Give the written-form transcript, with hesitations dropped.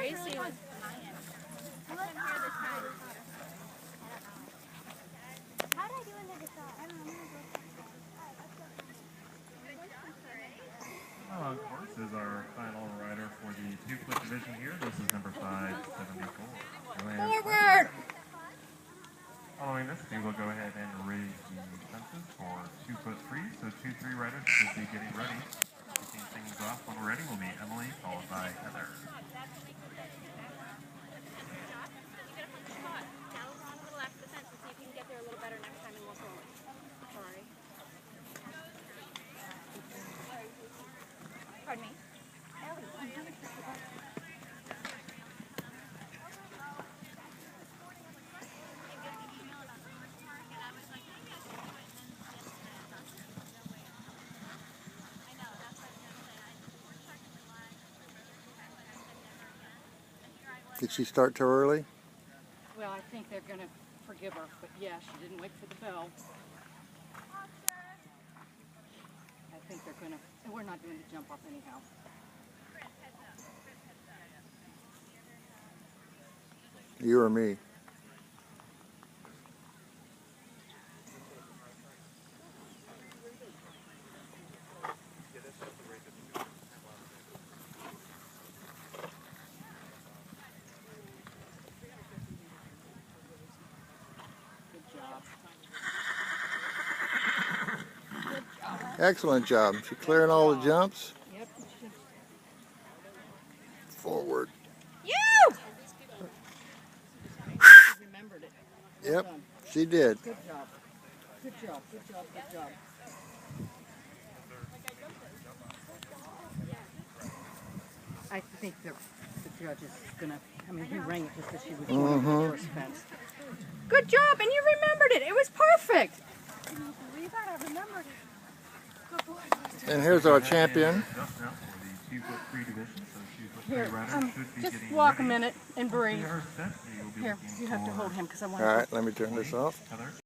Gracie was How did I do in the guitar? I don't know. Of course, is our final rider for the 2-foot division here. This is number 574. Joanne. forward. Following this, we will go ahead and raise the fences for 2-foot free. So 2-3 riders should be getting ready. Kicking things off when we're ready will be Emily, followed by Heather. Pardon me. Did she start too early? Well, I think they're going to forgive her, but yeah, she didn't wait for the bell. I think they're going to, and we're not doing the jump off anyhow. You or me? Excellent job. She clearing all the jumps. Yep. Forward. You! She remembered it. Well Yep, done. she did. Good job. Good job. Good job. Good job. I think the judge is going to, I mean, he rang it just as she was going over the first fence. Good job, and you remembered it. It was perfect. Can you believe that? I remembered it. Good boy. And here's our champion. Just now for the 2-foot free division. So 2-foot free Here, riders should be just getting walk a ready. minute and breathe. They are set. They will be Here, looking you have to for hold him because I want All to. right, let me turn this off. Heather.